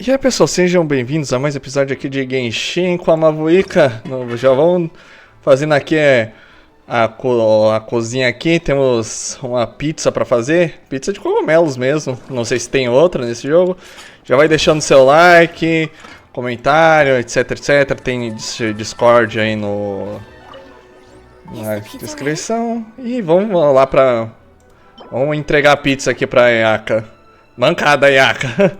E aí pessoal, sejam bem-vindos a mais um episódio aqui de Genshin com a Mavuika. Já vamos fazendo aqui a cozinha aqui, temos uma pizza pra fazer, pizza de cogumelos mesmo, não sei se tem outra nesse jogo. Já vai deixando seu like, comentário, etc, etc, tem Discord aí na descrição. E vamos lá vamos entregar a pizza aqui pra Yaka. Mancada, Yaka.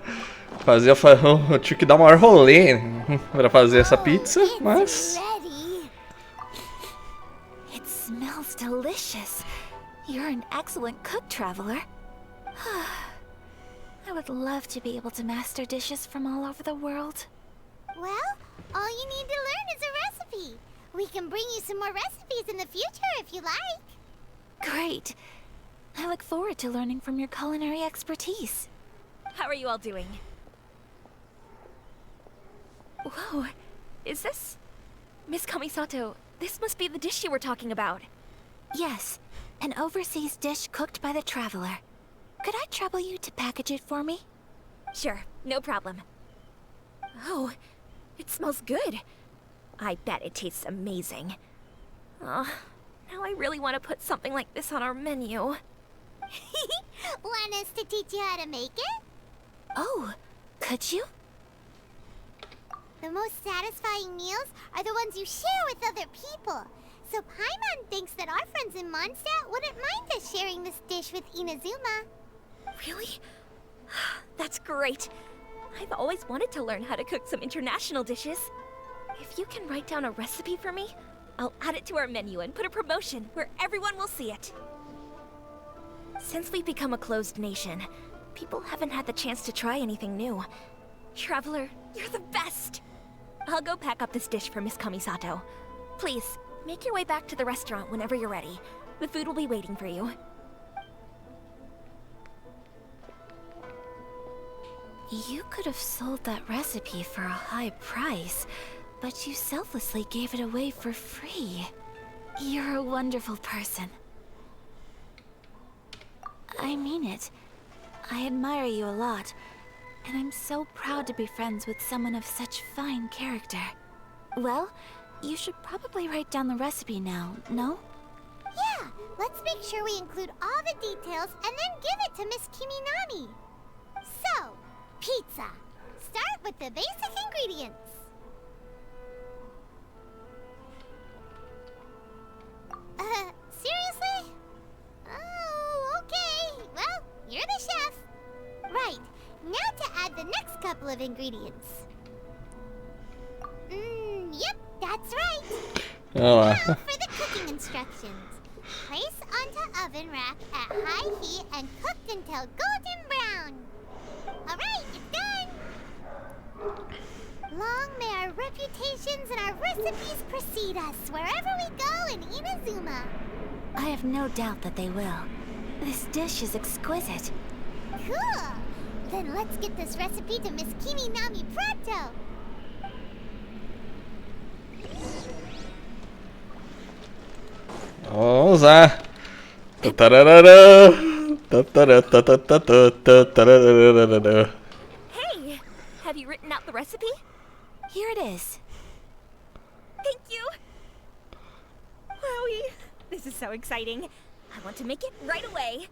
Eu tive que dar um maior rolê pra fazer essa pizza, mas... It smells delicious. You're an excellent cook, traveler. I would love to be able to master dishes from all over the world. Well, all you need to learn is a recipe. We can bring you some more recipes in the future if you like. Great. I look forward to learning from your culinary expertise. How are you all doing? Whoa, is this... Miss Kamisato, this must be the dish you were talking about. Yes, an overseas dish cooked by the traveler. Could I trouble you to package it for me? Sure, no problem. Oh, it smells good. I bet it tastes amazing. Oh, now I really want to put something like this on our menu. Want us to teach you how to make it? Oh, could you? The most satisfying meals are the ones you share with other people. So Paimon thinks that our friends in Mondstadt wouldn't mind us sharing this dish with Inazuma. Really? That's great. I've always wanted to learn how to cook some international dishes. If you can write down a recipe for me, I'll add it to our menu and put a promotion where everyone will see it. Since we've become a closed nation, people haven't had the chance to try anything new. Traveler, you're the best! I'll go pack up this dish for Miss Kamisato. Please, make your way back to the restaurant whenever you're ready. The food will be waiting for you. You could have sold that recipe for a high price, but you selflessly gave it away for free. You're a wonderful person. I mean it. I admire you a lot, and I'm so proud to be friends with someone of such fine character. Well, you should probably write down the recipe now, no? Yeah, let's make sure we include all the details and then give it to Miss Kiminami. So, pizza. Start with the basic ingredients. Seriously? Oh, okay. Well, you're the chef. Right, now to add the next couple of ingredients. Yep, that's right. Oh, Now for the cooking instructions. Place onto oven rack at high heat and cooked until golden brown. Alright, it's done. Long may our reputations and our recipes precede us wherever we go in Inazuma. I have no doubt that they will. This dish is exquisite. Cool. Then let's get this recipe to Miss Kiminami pronto. vamos lá. Hey! Have you written out the recipe? Here it is. Thank you! Wowie! This is so exciting. I want to make it right away.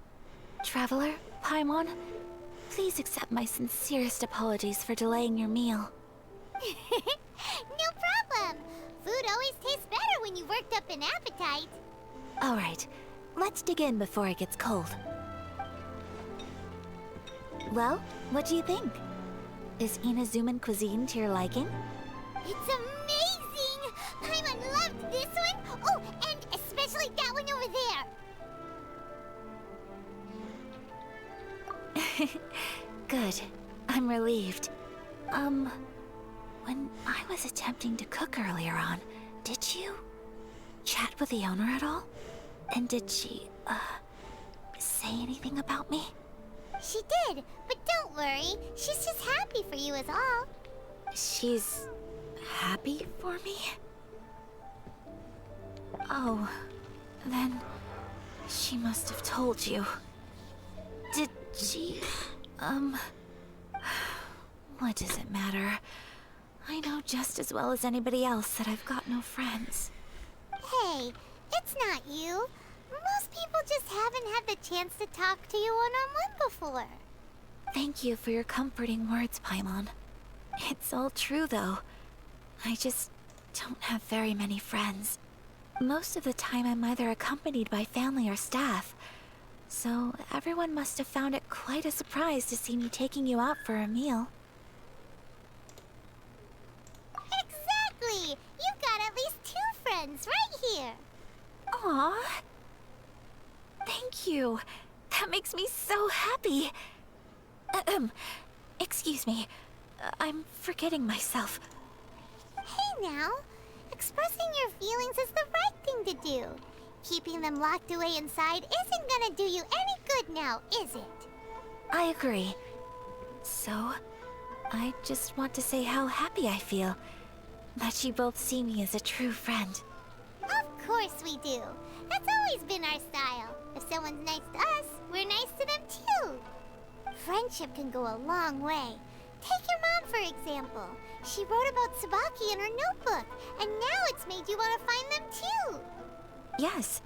Traveler, Paimon, please accept my sincerest apologies for delaying your meal. No problem. Food always tastes better when you've worked up an appetite. All right, let's dig in before it gets cold. Well, what do you think? Is Inazuman cuisine to your liking? It's amazing! Paimon loved this one. Oh, and especially that one over there. Good. I'm relieved. When I was attempting to cook earlier on, did you chat with the owner at all? And did she, say anything about me? She did, but don't worry. She's just happy for you is all. She's happy for me? Oh, then she must have told you. Did she, What does it matter? I know just as well as anybody else that I've got no friends. Hey, it's not you. Most people just haven't had the chance to talk to you one-on-one before. Thank you for your comforting words, Paimon. It's all true, though. I just don't have very many friends. Most of the time I'm either accompanied by family or staff, so everyone must have found it quite a surprise to see me taking you out for a meal. Exactly! You've got at least 2 friends right here. Aw! Thank you! That makes me so happy! Excuse me. I'm forgetting myself. Hey now, expressing your feelings is the right thing to do. Keeping them locked away inside isn't gonna do you any good now, is it? I agree. So, I just want to say how happy I feel that you both see me as a true friend. Of course we do. That's always been our style. If someone's nice to us, we're nice to them too. Friendship can go a long way. Take your mom, for example. She wrote about Tsubaki in her notebook, and now it's made you want to find them too. Yes.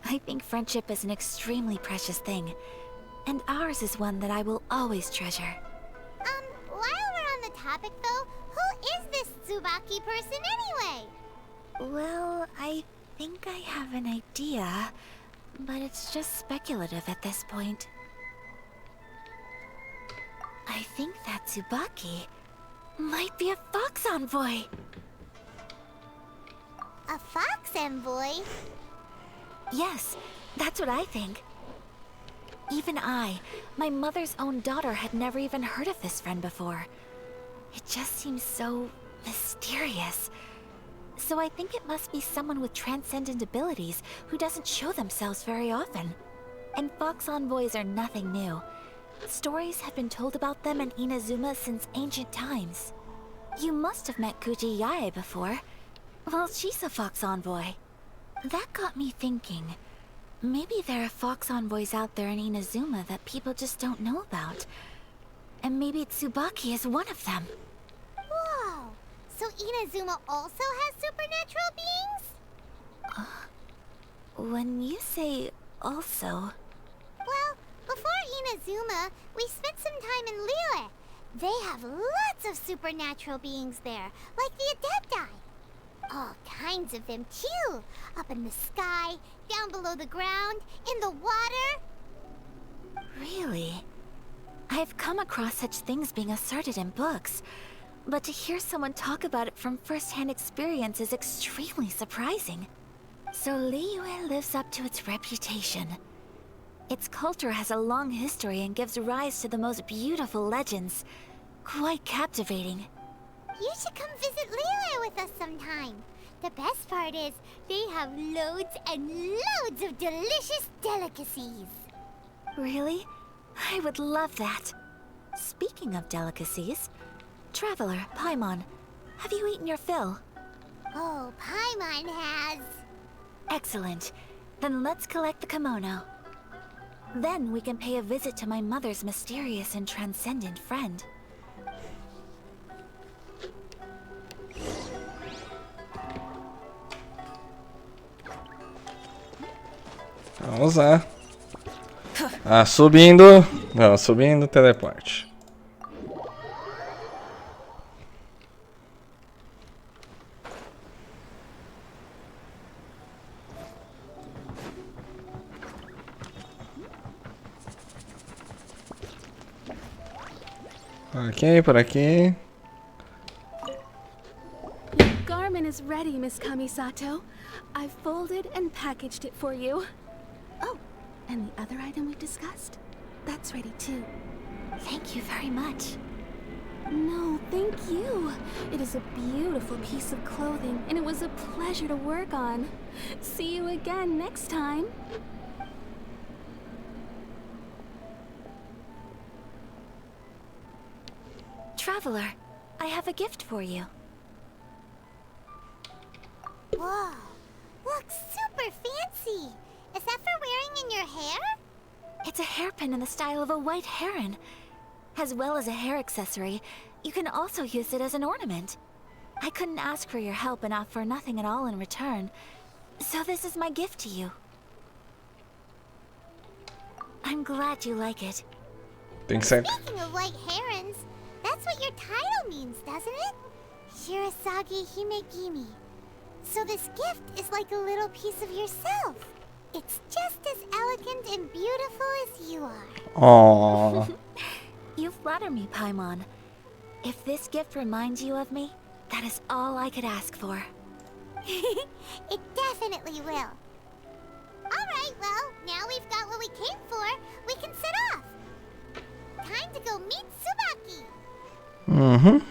I think friendship is an extremely precious thing, and ours is one that I will always treasure. While we're on the topic though, who is this Tsubaki person anyway? Well, I think I have an idea, but it's just speculative at this point. I think that Tsubaki might be a fox envoy. A fox envoy? Yes, that's what I think. Even I, my mother's own daughter, had never even heard of this friend before. It just seems so mysterious. So I think it must be someone with transcendent abilities who doesn't show themselves very often. And fox envoys are nothing new. Stories have been told about them in Inazuma since ancient times. You must have met Kuji Yae before. Well, she's a fox envoy. That got me thinking. Maybe there are fox envoys out there in Inazuma that people just don't know about. And maybe Tsubaki is one of them. Whoa! So Inazuma also has supernatural beings? When you say also... Well, before Inazuma, we spent some time in Liyue. They have lots of supernatural beings there, like the Adepti. All kinds of them too. Up in the sky, down below the ground, in the water. Really? I've come across such things being asserted in books, but to hear someone talk about it from first-hand experience is extremely surprising. So Liyue lives up to its reputation. Its culture has a long history and gives rise to the most beautiful legends. Quite captivating. You should come visit Liyue with us sometime. The best part is, they have loads and loads of delicious delicacies. Really? I would love that. Speaking of delicacies, Traveler, Paimon, have you eaten your fill? Oh, Paimon has. Excellent. Then let's collect the kimono. Then we can pay a visit to my mother's mysterious and transcendent friend. Vamos lá. Ah, subindo. Não, subindo, teleporte. Ok, por aqui. Your garment is ready, Miss Kamisato. I've folded and packaged it for you. Oh, and the other item we discussed? That's ready too. Thank you very much. No, thank you. It is a beautiful piece of clothing, and it was a pleasure to work on. See you again next time. Traveler, I have a gift for you. Whoa, looks super fancy. Is that for wearing in your hair? It's a hairpin in the style of a white heron. As well as a hair accessory, You can also use it as an ornament. I couldn't ask for your help and offer nothing at all in return, so this is my gift to you. I'm glad you like it. Tem que ser. Speaking of white herons, that's what your title means, doesn't it? Shirasagi Himegimi. So this gift is like a little piece of yourself. It's just as elegant and beautiful as you are. Aww. You flatter me, Paimon. If this gift reminds you of me, that is all I could ask for. It definitely will. Alright, well, now we've got what we came for. We can set off. Time to go meet Tsubaki. Uhum.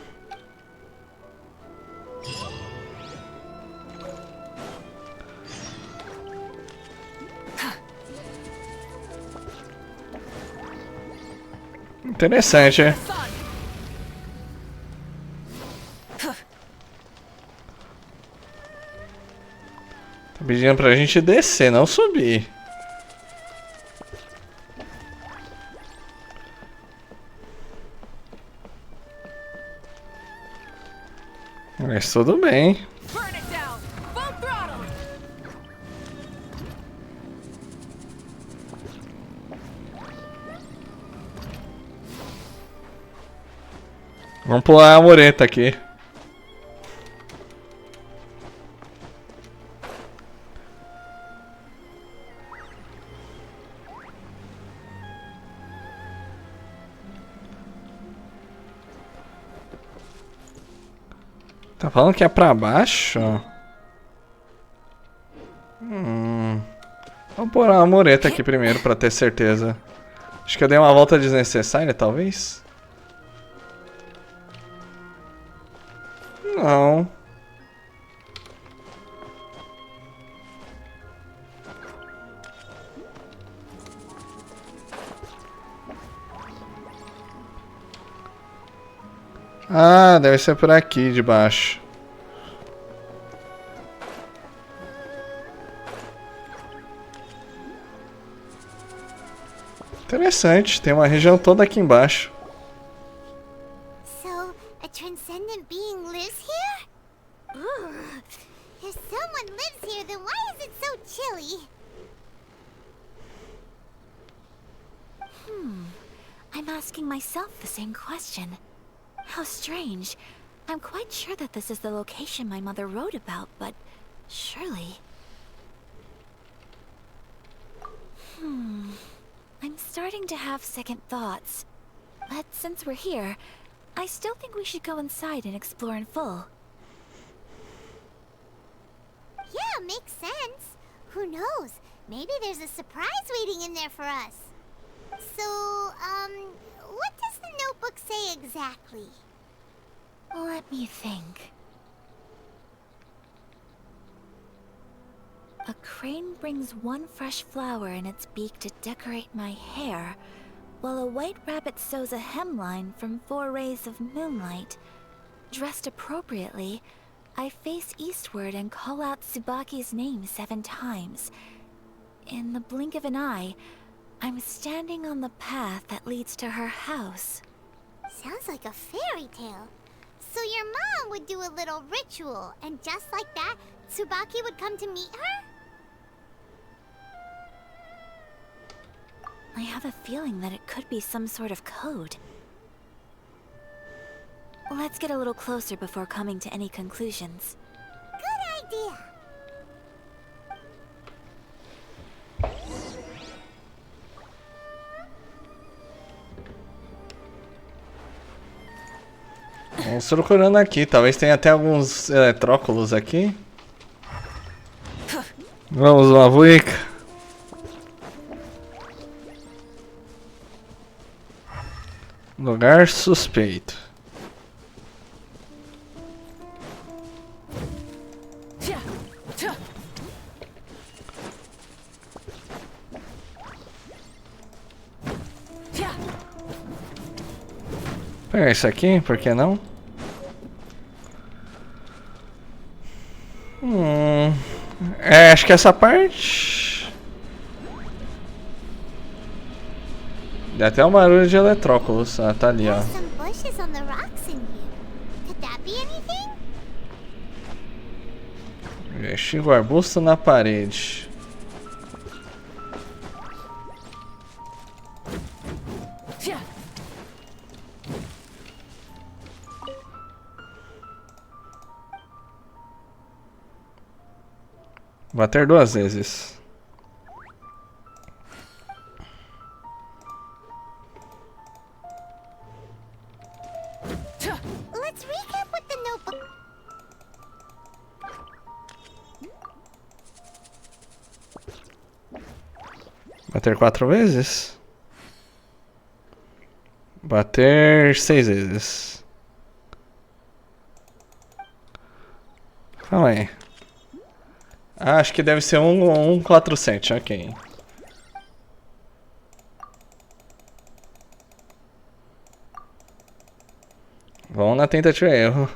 Interessante, é? Tá pedindo pra gente descer, não subir. Mas tudo bem. Vamos pular a mureta aqui. Tá falando que é pra baixo? Vamos pôr uma mureta aqui primeiro pra ter certeza. Acho que eu dei uma volta desnecessária, talvez. Não. Ah, deve ser por aqui de baixo. Interessante, tem uma região toda aqui embaixo. So, a transcendent being lives here? Ugh. If someone lives here, then why is it so chilly? I'm asking myself the same question. How strange. I'm quite sure that this is the location my mother wrote about, but surely... I'm starting to have second thoughts. But since we're here, I still think we should go inside and explore in full. Yeah, makes sense. Who knows? Maybe there's a surprise waiting in there for us. So, what does the notebook say exactly? Let me think. A crane brings one fresh flower in its beak to decorate my hair, while a white rabbit sews a hemline from 4 rays of moonlight. Dressed appropriately, I face eastward and call out Tsubaki's name 7 times. In the blink of an eye, I'm standing on the path that leads to her house. Sounds like a fairy tale. So your mom would do a little ritual, and just like that, Tsubaki would come to meet her? I have a feeling that it could be some sort of code. Let's get a little closer before coming to any conclusions. Good idea. Vamos procurando aqui, talvez tenha até alguns eletróculos aqui. Vamos, Mavuika. Lugar suspeito. Pegar isso aqui, por que não? Acho que essa parte... Dá até um barulho de eletróculos. Ah, tá ali, ó. There's some bushes on the rocks in Could that be anything? Investiga o arbusto na parede. Bater 2 vezes. Let's recap with the notebook. Bater 4 vezes. Bater 6 vezes. Calma aí. Ah, acho que deve ser 147, ok. Vamos na tentativa e erro.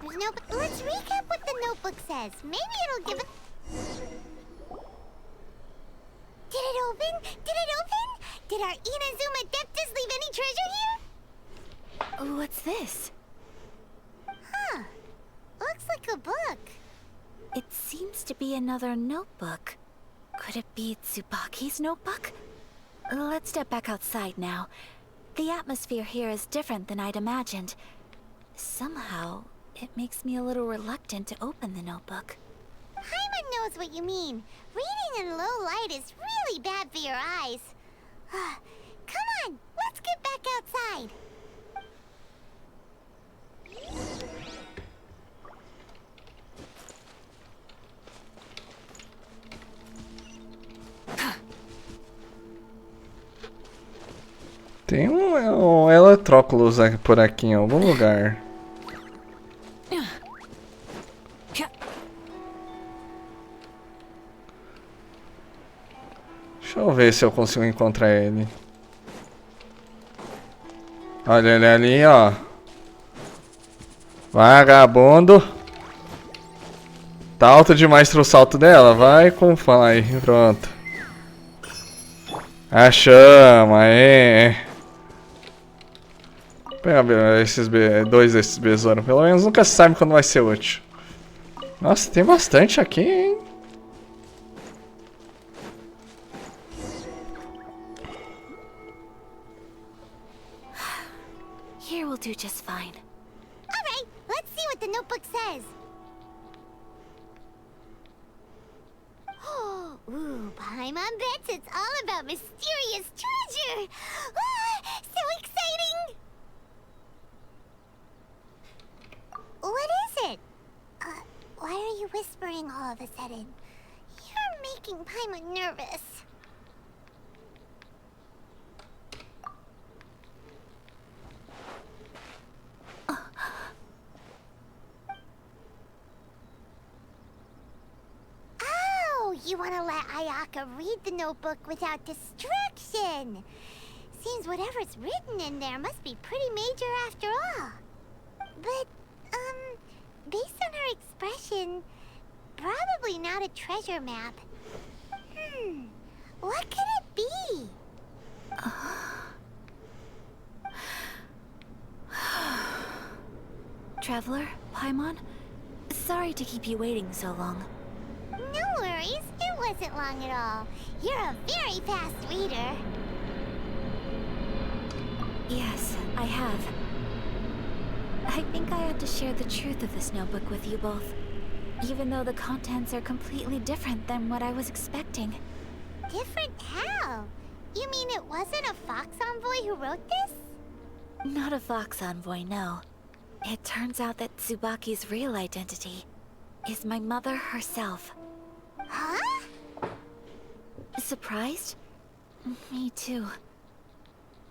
There's no. Let's recap what the notebook says. Maybe it'll give it. Did it open? Did it open? Did our Inazuma Adeptus leave any treasure here? What's this? Huh. Looks like a book. It seems to be another notebook. Could it be Tsubaki's notebook? Let's step back outside now. The atmosphere here is different than I'd imagined. Somehow, it makes me a little reluctant to open the notebook. Paimon knows what you mean. Reading in low light is really bad for your eyes. Come on, let's get back outside. Tem um eletróculos aqui por aqui em algum lugar. Deixa eu ver se eu consigo encontrar ele. Olha ele ali, ó. Vagabundo. Tá alto demais pro salto dela? Vai com fala aí, pronto. Achamos, é. Pega dois desses besouros. Pelo menos nunca se sabe quando vai ser útil. Nossa, tem bastante aqui, hein? Here will do just fine. Alright, let's see what the notebook says. Ooh, Paimon bets it's all about mysterious treasure! Ah, so exciting! What is it? Why are you whispering all of a sudden? You're making Paimon nervous. Oh, you want to let Ayaka read the notebook without distraction. Seems whatever's written in there must be pretty major after all. But, based on her expression, probably not a treasure map. What could it be? Traveler, Paimon, sorry to keep you waiting so long. No worries, it wasn't long at all. You're a very fast reader. Yes, I have. I think I ought to share the truth of this notebook with you both, even though the contents are completely different than what I was expecting. Different how? You mean it wasn't a Fox Envoy who wrote this? Not a Fox Envoy, no. It turns out that Tsubaki's real identity is my mother herself. Huh? Surprised? Me too.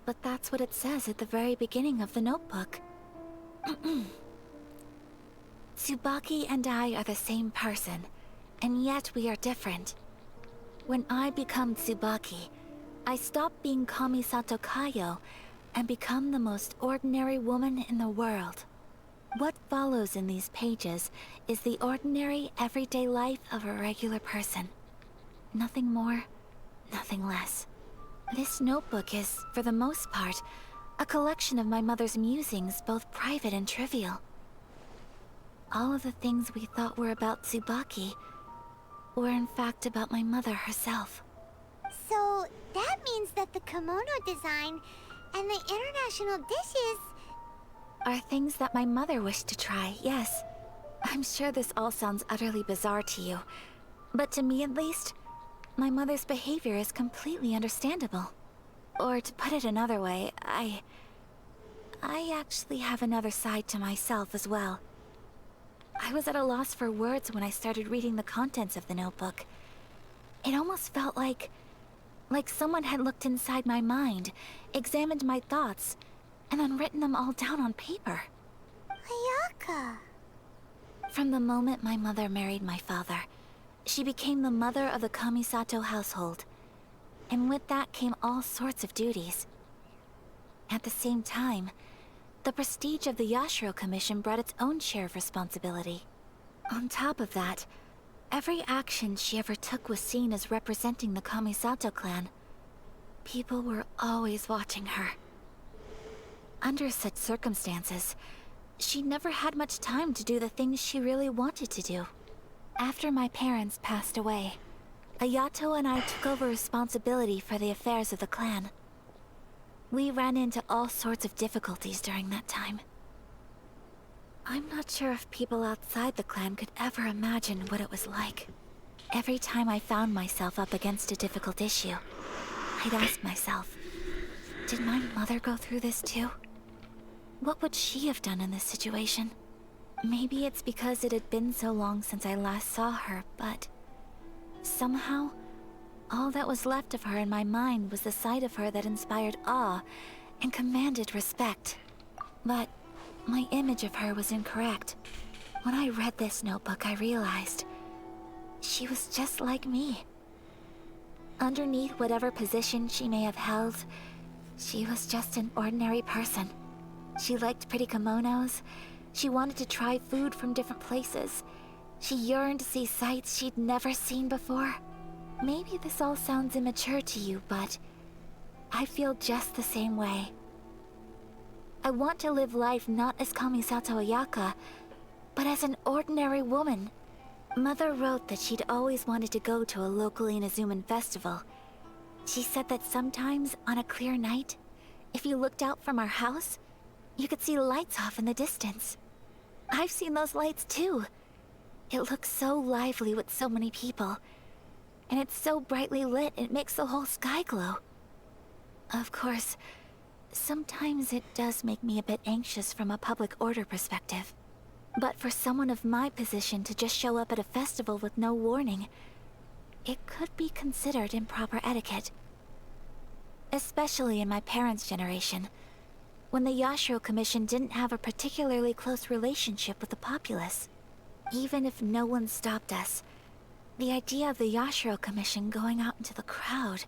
But that's what it says at the very beginning of the notebook. Tsubaki and I are the same person, and yet we are different. When I become Tsubaki, I stop being Kamisato Kayo and become the most ordinary woman in the world. What follows in these pages is the ordinary, everyday life of a regular person. Nothing more, nothing less. This notebook is, for the most part, A collection of my mother's musings, both private and trivial. All of the things we thought were about Tsubaki were in fact about my mother herself. So that means that the kimono design and the international dishes Are things that my mother wished to try, yes. I'm sure this all sounds utterly bizarre to you, but to me at least, my mother's behavior is completely understandable. Or to put it another way, I actually have another side to myself as well. I was at a loss for words when I started reading the contents of the notebook. It almost felt like someone had looked inside my mind, examined my thoughts, and then written them all down on paper. Ayaka. From the moment my mother married my father, she became the mother of the Kamisato household. And with that came all sorts of duties. At the same time, the prestige of the Yashiro Commission brought its own share of responsibility. On top of that, every action she ever took was seen as representing the Kamisato clan. People were always watching her. Under such circumstances, she never had much time to do the things she really wanted to do. After my parents passed away, Ayato and I took over responsibility for the affairs of the clan. We ran into all sorts of difficulties during that time. I'm not sure if people outside the clan could ever imagine what it was like. Every time I found myself up against a difficult issue, I'd ask myself, did my mother go through this too? What would she have done in this situation? Maybe it's because it had been so long since I last saw her, but somehow, all that was left of her in my mind was the side of her that inspired awe and commanded respect. But my image of her was incorrect. When I read this notebook, I realized she was just like me. Underneath whatever position she may have held, she was just an ordinary person. She liked pretty kimonos. She wanted to try food from different places. She yearned to see sights she'd never seen before. Maybe this all sounds immature to you, but I feel just the same way. I want to live life not as Kamisato Ayaka, but as an ordinary woman. Mother wrote that she'd always wanted to go to a local Inazuman festival. She said that sometimes, on a clear night, if you looked out from our house, you could see lights off in the distance. I've seen those lights too. It looks so lively with so many people. And it's so brightly lit, it makes the whole sky glow. Of course, sometimes it does make me a bit anxious from a public order perspective. But for someone of my position to just show up at a festival with no warning, it could be considered improper etiquette. Especially in my parents' generation, when the Yashiro Commission didn't have a particularly close relationship with the populace. Even if no one stopped us, the idea of the Yashiro Commission going out into the crowd,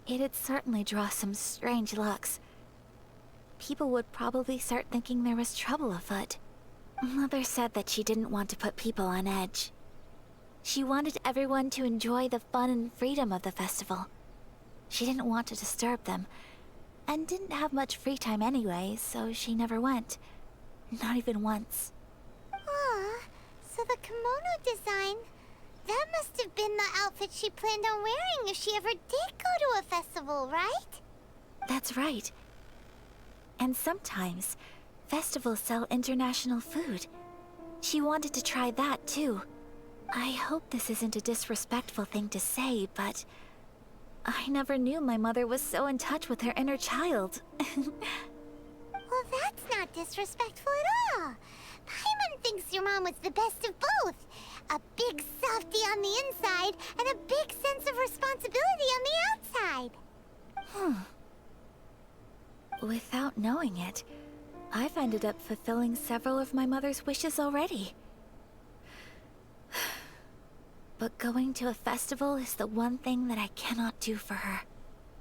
it'd certainly draw some strange looks. People would probably start thinking there was trouble afoot. Mother said that she didn't want to put people on edge. She wanted everyone to enjoy the fun and freedom of the festival. She didn't want to disturb them, and didn't have much free time anyway, so she never went. Not even once. Aw, so the kimono design, that must have been the outfit she planned on wearing if she ever did go to a festival, right? That's right. And sometimes, festivals sell international food. She wanted to try that too. I hope this isn't a disrespectful thing to say, but I never knew my mother was so in touch with her inner child. Well, that's not disrespectful at all. Paimon thinks your mom was the best of both. A big softie on the inside and a big sense of responsibility on the outside. Without knowing it, I've ended up fulfilling several of my mother's wishes already. But going to a festival is the one thing that I cannot do for her.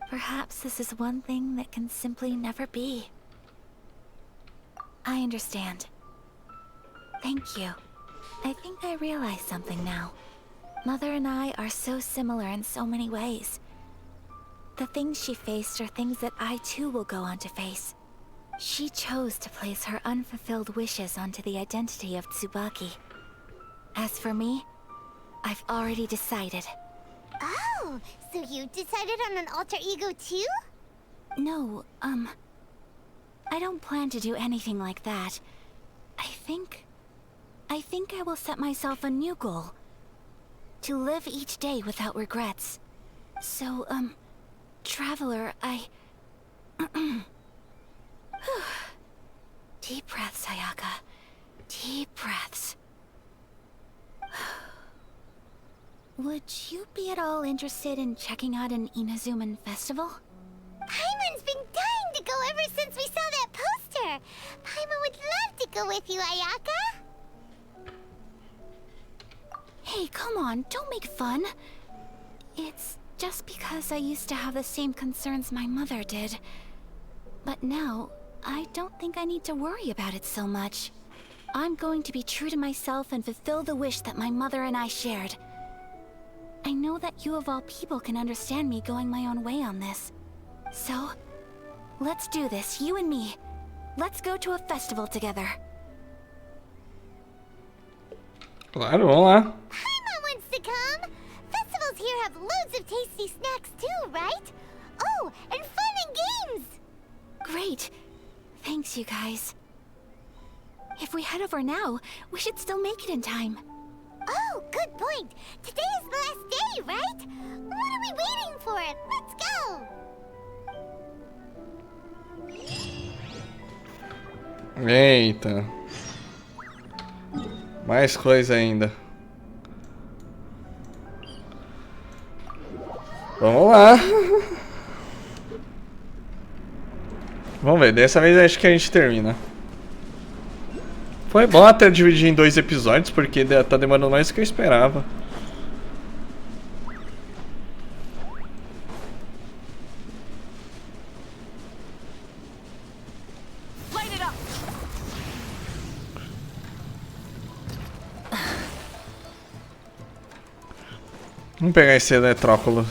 Perhaps this is one thing that can simply never be. I understand. Thank you. I think I realize something now. Mother and I are so similar in so many ways. The things she faced are things that I too will go on to face. She chose to place her unfulfilled wishes onto the identity of Tsubaki. As for me, I've already decided. Oh, so you decided on an alter ego too? No, I don't plan to do anything like that. I think I will set myself a new goal. To live each day without regrets. So, Traveler, Deep breaths, Sayaka. Deep breaths. Would you be at all interested in checking out an Inazuman festival? Paimon's been dying to go ever since we saw that poster. Paimon would love to go with you, Ayaka. Hey, come on, don't make fun. It's just because I used to have the same concerns my mother did. But now, I don't think I need to worry about it so much. I'm going to be true to myself and fulfill the wish that my mother and I shared. I know that you of all people can understand me going my own way on this. So, let's do this, you and me. Let's go to a festival together. Claro, vamos lá. Paimon wants to come. Festivals here have loads of tasty snacks too, right? Oh, and fun and games. Great. Thanks, you guys. If we head over now, we should still make it in time. Oh, good point. Today is the last day, right? What are we waiting for? Let's go. Eita. Mais coisa ainda. Vamos lá. Vamos ver, dessa vez acho que a gente termina. Foi bom até dividir em 2 episódios, porque tá demorando mais do que eu esperava. Vamos pegar esse eletróculo.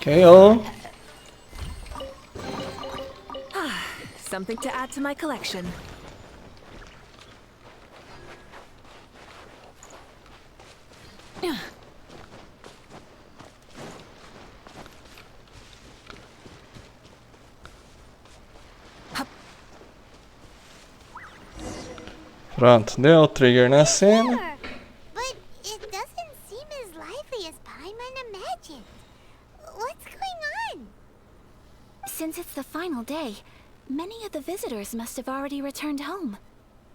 KO. Something to add to my collection. Pronto, deu o trigger na cena. Sure, but it doesn't seem as lively as Paimon imagined. What's going on? Since it's the final day, many of the visitors must have already returned home.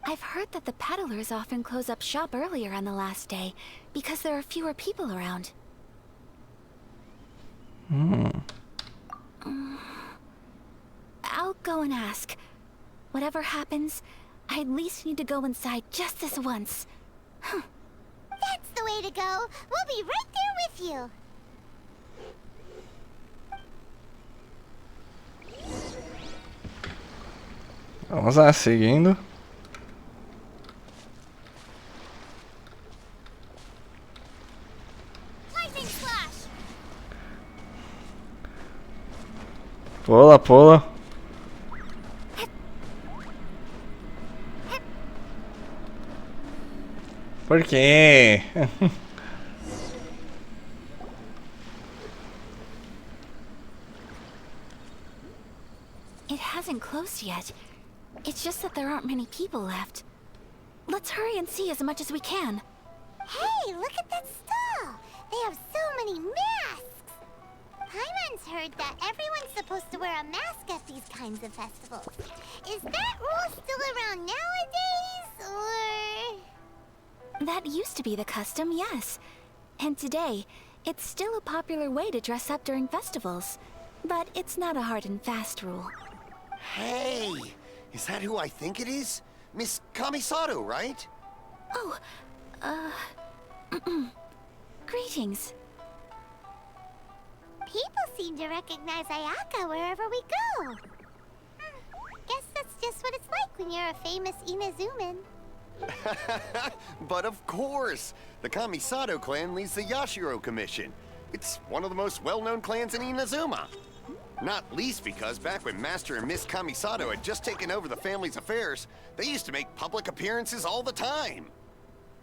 I've heard that the peddlers often close up shop earlier on the last day because there are fewer people around. I'll go and ask. Whatever happens, I at least need to go inside just this once. That's the way to go. We'll be right there with you. Vamos lá, seguindo. Lightning flash. Pula, pula. Por quê? It hasn't closed yet. It's just that there aren't many people left. Let's hurry and see as much as we can. Hey, look at that stall. They have so many masks. Paimon's heard that everyone's supposed to wear a mask at these kinds of festivals. Is that rule still around nowadays, or...? That used to be the custom, yes. And today, it's still a popular way to dress up during festivals. But it's not a hard and fast rule. Hey! Is that who I think it is? Miss Kamisato, right? Oh, Greetings. People seem to recognize Ayaka wherever we go. Guess that's just what it's like when you're a famous Inazuman. But of course! The Kamisato clan leads the Yashiro Commission. It's one of the most well-known clans in Inazuma. Not least because back when Master and Miss Kamisato had just taken over the family's affairs, they used to make public appearances all the time.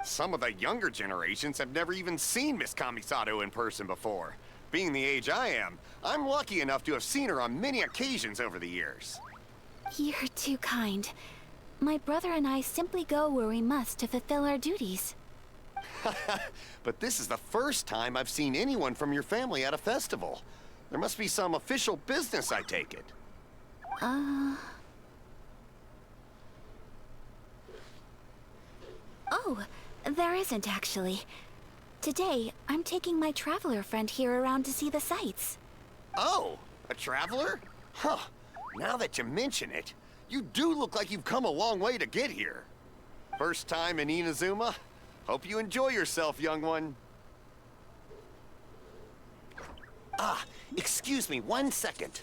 Some of the younger generations have never even seen Miss Kamisato in person before. Being the age I am, I'm lucky enough to have seen her on many occasions over the years. You're too kind. My brother and I simply go where we must to fulfill our duties. But this is the first time I've seen anyone from your family at a festival. There must be some official business, I take it. Oh, there isn't actually. Today, I'm taking my traveler friend here around to see the sights. Oh, a traveler? Huh. Now that you mention it, you do look like you've come a long way to get here. First time in Inazuma? Hope you enjoy yourself, young one. Ah, excuse me 1 second.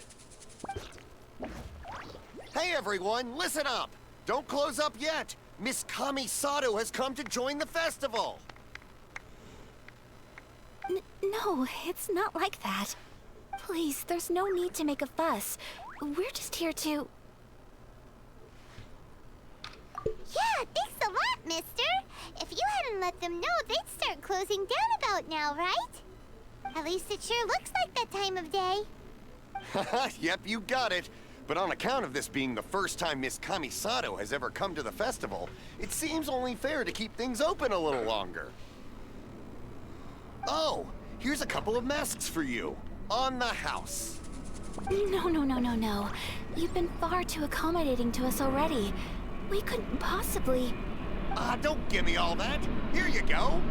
Hey everyone, listen up! Don't close up yet! Miss Kamisato has come to join the festival! No, it's not like that. Please, there's no need to make a fuss. We're just here to... Yeah, thanks a lot, mister. If you hadn't let them know, they'd start closing down about now, right? At least it sure looks like that time of day. Yep, you got it. But on account of this being the first time Miss Kamisato has ever come to the festival, it seems only fair to keep things open a little longer. Oh, here's a couple of masks for you. On the house. No. You've been far too accommodating to us already. We couldn't possibly... Don't give me all that. Here you go.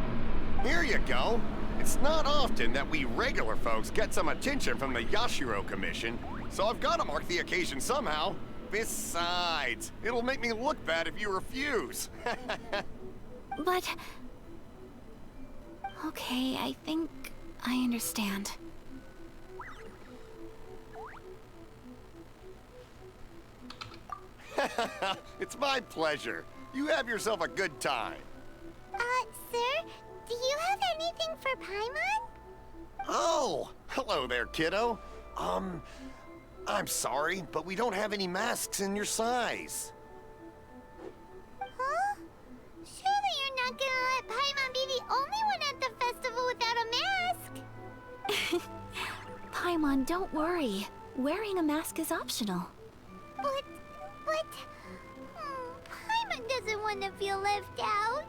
Here you go. It's not often that we regular folks get some attention from the Yashiro Commission, so I've got to mark the occasion somehow. Besides, it'll make me look bad if you refuse. But... Okay, I think I understand. It's my pleasure. You have yourself a good time. Sir, do you have anything for Paimon? Oh, hello there, kiddo. I'm sorry, but we don't have any masks in your size. Huh? Surely you're not gonna let Paimon be the only one at the festival without a mask? Paimon, don't worry. Wearing a mask is optional. But... Paimon doesn't want to feel left out.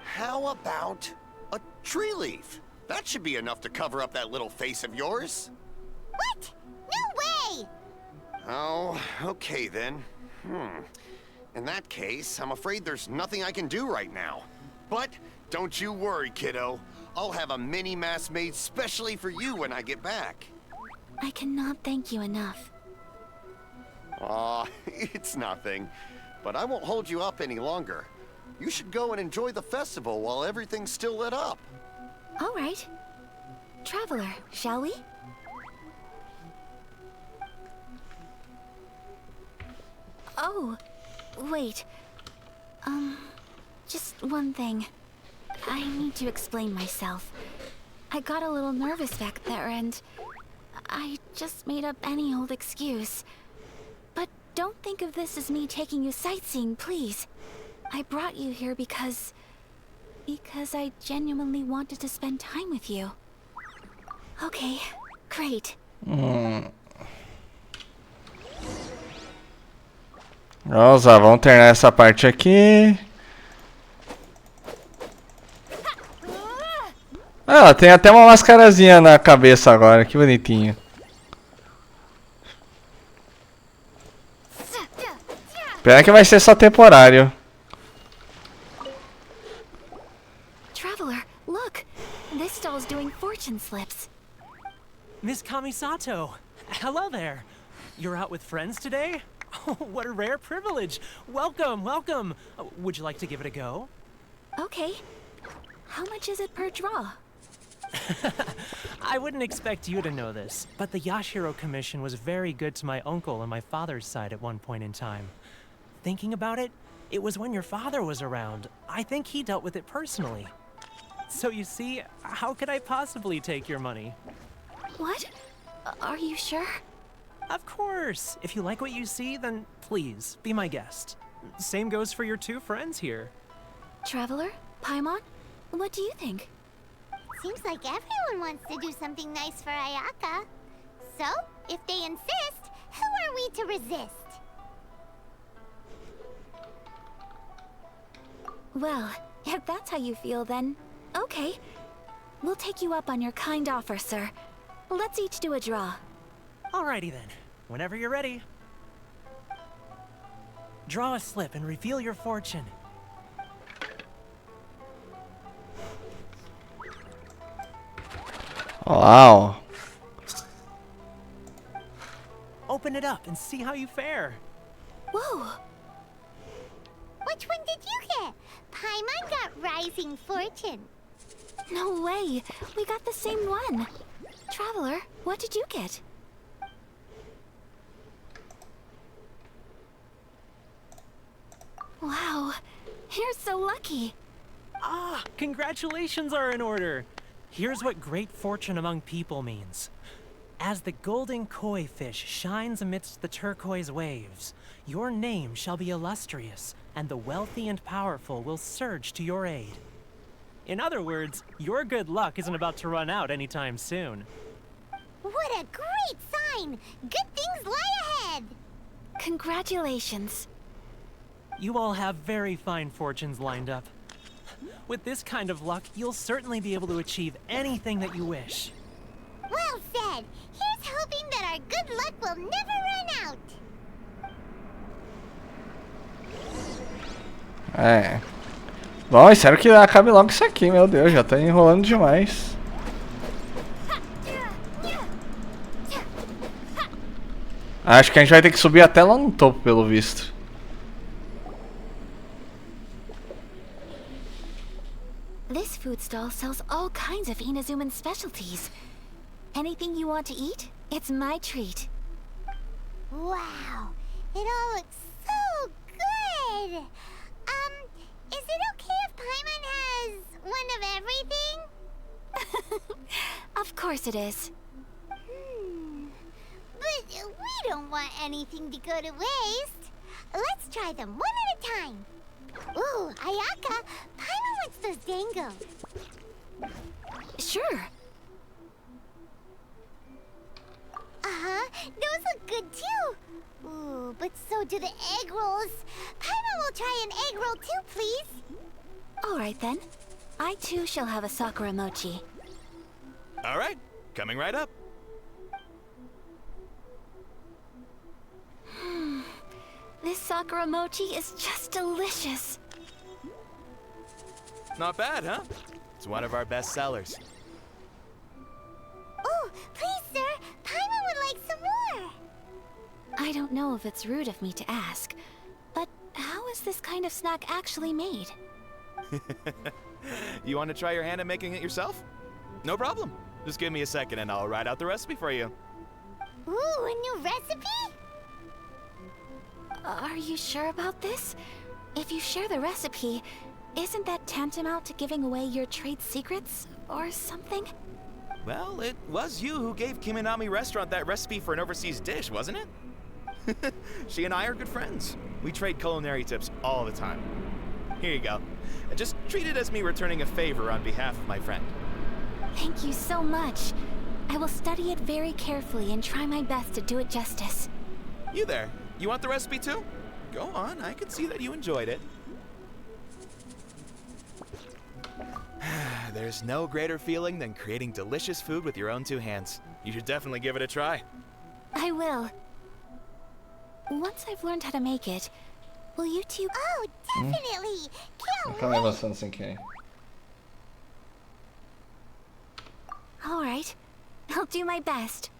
How about a tree leaf? That should be enough to cover up that little face of yours. What? No way! Oh, okay then. In that case, I'm afraid there's nothing I can do right now. But don't you worry, kiddo. I'll have a mini mask made specially for you when I get back. I cannot thank you enough. Aw, it's nothing. But I won't hold you up any longer. You should go and enjoy the festival while everything's still lit up. All right. Traveler, shall we? Oh, wait. Just one thing. I need to explain myself. I got a little nervous back there and I just made up any old excuse. But don't think of this as me taking you sightseeing, please. I brought you here because I genuinely wanted to spend time with you. Okay, great. Nossa, vamos terminar essa parte aqui. Ah, tem até uma mascarazinha na cabeça agora, que bonitinho. Pena que vai ser só temporário. Traveler, look! This stall's doing fortune slips. Miss Kamisato, hello there. You're out with friends today? Oh, what a rare privilege. Welcome, welcome. Would you like to give it a go? Okay, How much is it per draw? I wouldn't expect you to know this, but the Yashiro Commission was very good to my uncle on my father's side at one point in time. Thinking about it, it was when your father was around. I think he dealt with it personally. So you see, how could I possibly take your money? What? Are you sure? Of course! If you like what you see, then please, be my guest. Same goes for your two friends here. Traveler? Paimon? What do you think? Seems like everyone wants to do something nice for Ayaka. So, if they insist, who are we to resist? Well, if that's how you feel, then okay. We'll take you up on your kind offer, sir. Let's each do a draw. Alrighty then, whenever you're ready. Draw a slip and reveal your fortune. Wow. Open it up and see how you fare. Whoa! Which one did you get? Paimon got Rising Fortune. No way! We got the same one! Traveler, what did you get? Wow, you're so lucky! Ah, congratulations are in order. Here's what great fortune among people means. As the golden koi fish shines amidst the turquoise waves, your name shall be illustrious, and the wealthy and powerful will surge to your aid. In other words, your good luck isn't about to run out anytime soon. What a great sign! Good things lie ahead! Congratulations. You all have very fine fortunes lined up. With this kind of luck, you'll certainly be able to achieve anything that you wish. Well said! Here's hoping that our good luck will never run out! É. Bom, espero que acabe logo isso aqui, meu Deus, já tá enrolando demais. Acho que a gente vai ter que subir até lá no topo, pelo visto. This food stall sells all kinds of Inazuman specialties. Anything you want to eat, it's my treat. Wow! It all looks so good! Is it okay if Paimon has one of everything? Of course it is. But we don't want anything to go to waste. Let's try them one at a time. Ooh, Ayaka, Paimon wants those dango. Sure. Uh-huh, those look good too. Ooh, but so do the egg rolls. Paimon will try an egg roll too, please. All right then. I too shall have a Sakura mochi. All right, coming right up. This Sakura mochi is just delicious. Not bad, huh? It's one of our best sellers. Oh, please, sir. Paimon would like some more. I don't know if it's rude of me to ask, but how is this kind of snack actually made? You want to try your hand at making it yourself? No problem. Just give me a second and I'll write out the recipe for you. Ooh, a new recipe? Are you sure about this? If you share the recipe, isn't that tantamount to giving away your trade secrets or something? Well, it was you who gave Kiminami Restaurant that recipe for an overseas dish, wasn't it? She and I are good friends. We trade culinary tips all the time. Here you go. Just treat it as me returning a favor on behalf of my friend. Thank you so much. I will study it very carefully and try my best to do it justice. You there. You want the recipe too? Go on, I can see that you enjoyed it. There's no greater feeling than creating delicious food with your own two hands. You should definitely give it a try. I will. Once I've learned how to make it, will you two... Oh, definitely! Can't Acabei avançando sem querer. All right. I'll do my best.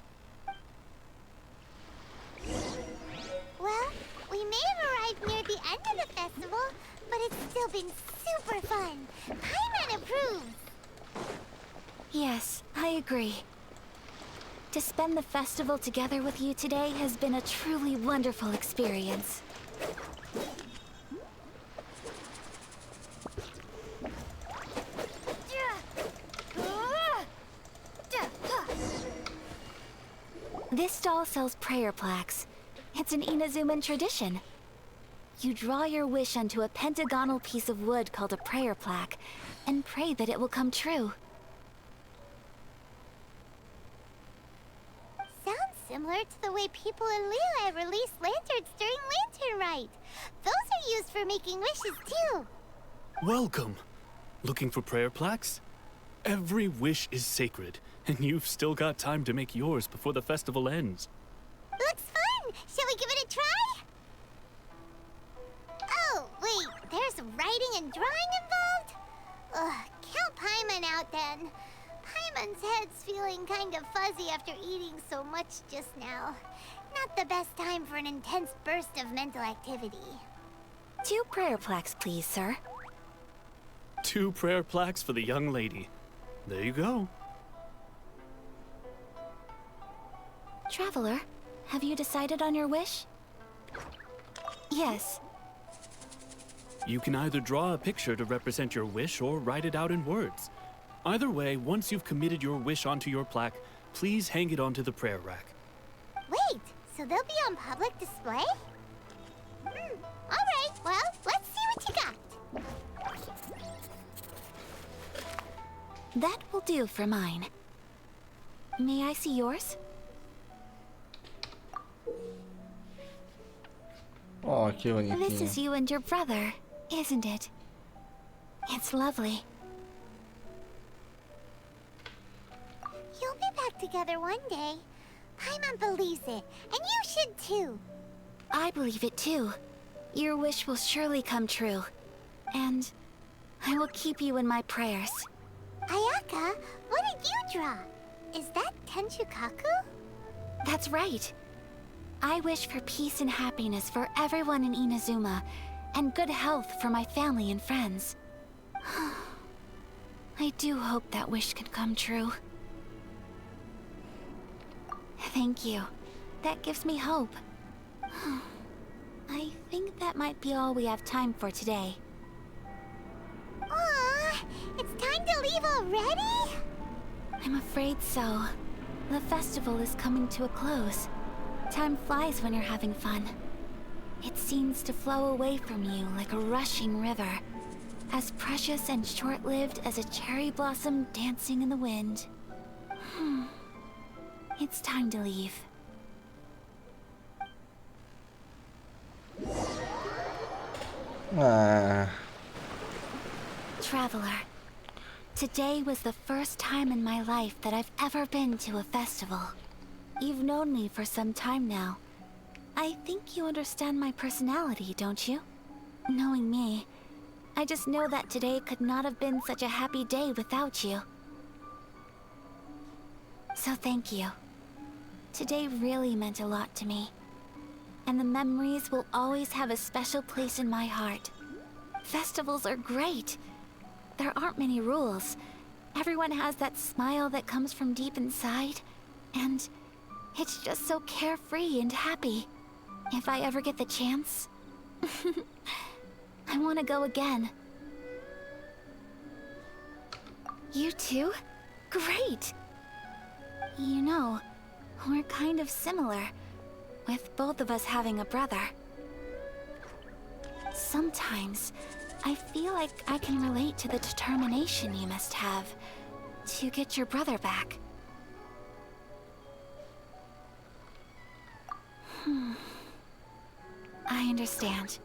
Well, we may have arrived near the end of the festival, but it's still been super fun. Paimon approves. Yes, I agree. To spend the festival together with you today has been a truly wonderful experience. This stall sells prayer plaques. It's an Inazuman tradition. You draw your wish onto a pentagonal piece of wood called a prayer plaque, and pray that it will come true. Sounds similar to the way people in Liyue release lanterns during Lantern Rite. Those are used for making wishes too. Welcome. Looking for prayer plaques? Every wish is sacred, and you've still got time to make yours before the festival ends. Looks fun! Shall we give it a try? Oh, wait, there's writing and drawing involved? Ugh, count Paimon out then. Paimon's head's feeling kind of fuzzy after eating so much just now. Not the best time for an intense burst of mental activity. 2 prayer plaques, please, sir. 2 prayer plaques for the young lady. There you go. Traveler, have you decided on your wish? Yes. You can either draw a picture to represent your wish or write it out in words. Either way, once you've committed your wish onto your plaque, please hang it onto the prayer rack. Wait, so they'll be on public display? Alright, well, let's see what you got. That will do for mine. May I see yours? Oh, que This is bonitinho. you and your brother, isn't it? It's lovely. You'll be back together one day. Paimon believes it, and you should too. I believe it too. Your wish will surely come true. And I will keep you in my prayers. Ayaka, what did you draw? Is that Tenchukaku? That's right. I wish for peace and happiness for everyone in Inazuma, and good health for my family and friends. I do hope that wish can come true. Thank you. That gives me hope. I think that might be all we have time for today. Aw, it's time to leave already? I'm afraid so. The festival is coming to a close. Time flies when you're having fun. It seems to flow away from you like a rushing river, as precious and short-lived as a cherry blossom dancing in the wind. It's time to leave. Ah, Traveler, today was the first time in my life that I've ever been to a festival. You've known me for some time now. I think you understand my personality, don't you? Knowing me, I just know that today could not have been such a happy day without you. So thank you. Today really meant a lot to me. And the memories will always have a special place in my heart. Festivals are great. There aren't many rules. Everyone has that smile that comes from deep inside. And it's just so carefree and happy. If I ever get the chance, I want to go again. You too? Great! You know, we're kind of similar, with both of us having a brother. Sometimes, I feel like I can relate to the determination you must have to get your brother back. I understand.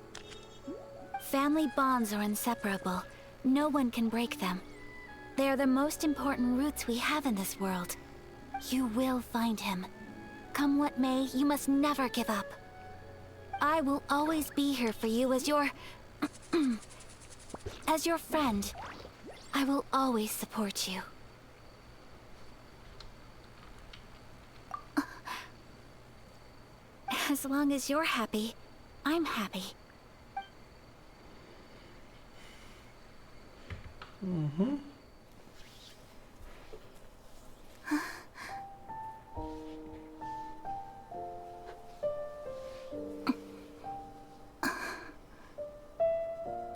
Family bonds are inseparable. No one can break them. They are the most important roots we have in this world. You will find him. Come what may, you must never give up. I will always be here for you as your... as your friend. I will always support you. As long as you're happy, I'm happy. Uhum.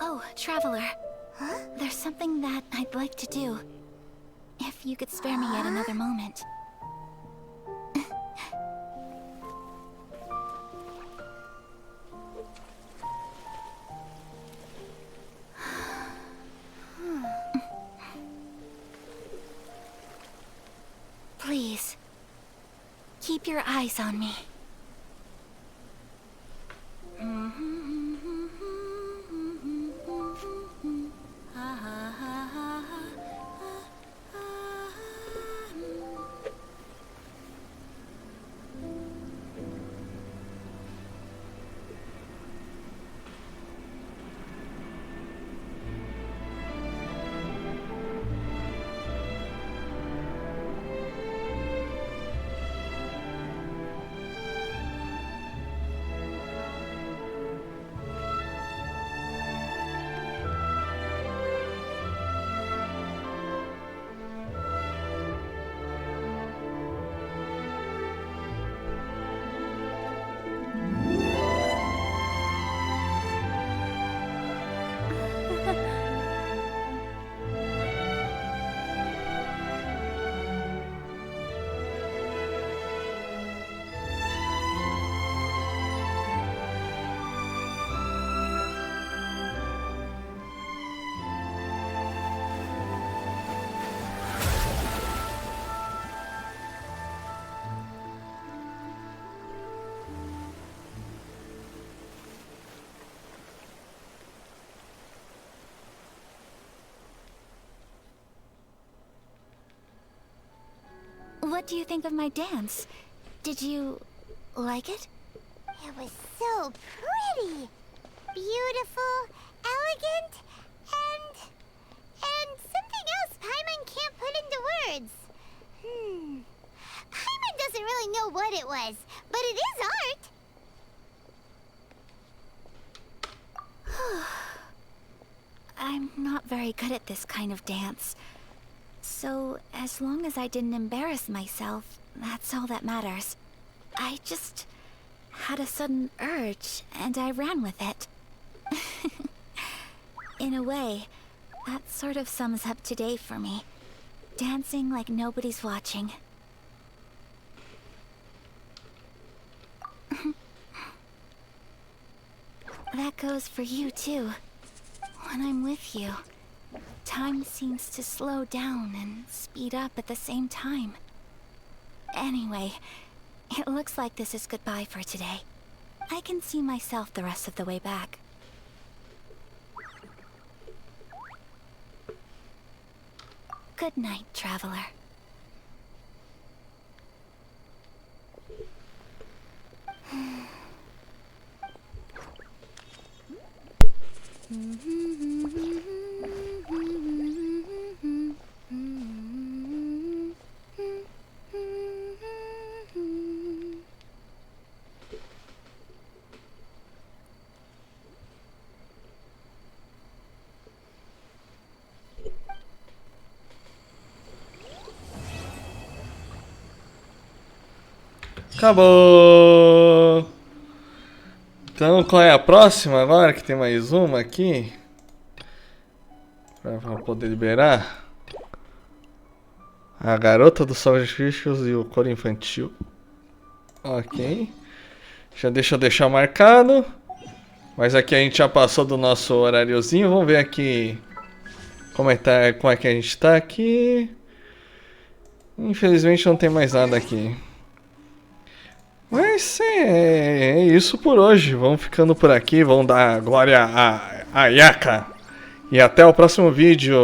Oh, Traveler. Huh? There's something that I'd like to do. If you could spare me yet another moment. Please, keep your eyes on me. What do you think of my dance? Did you like it? It was so pretty. Beautiful, elegant, and something else Paimon can't put into words. Paimon doesn't really know what it was, but it is art. I'm not very good at this kind of dance. So, as long as I didn't embarrass myself, that's all that matters. I just had a sudden urge, and I ran with it. In a way, that sort of sums up today for me. Dancing like nobody's watching. That goes for you, too. When I'm with you, time seems to slow down and speed up at the same time. Anyway, it looks like this is goodbye for today. I can see myself the rest of the way back. Good night, Traveler. Acabou! Então, qual é a próxima agora? Que tem mais uma aqui. Pra poder liberar. A garota dos sacrifícios e o coro infantil. Ok. Já deixa eu deixar marcado. Mas aqui a gente já passou do nosso horáriozinho. Vamos ver aqui como é que a gente tá aqui. Infelizmente não tem mais nada aqui. Mas é isso por hoje. Vamos ficando por aqui. Vamos dar glória a Yaka. E até o próximo vídeo.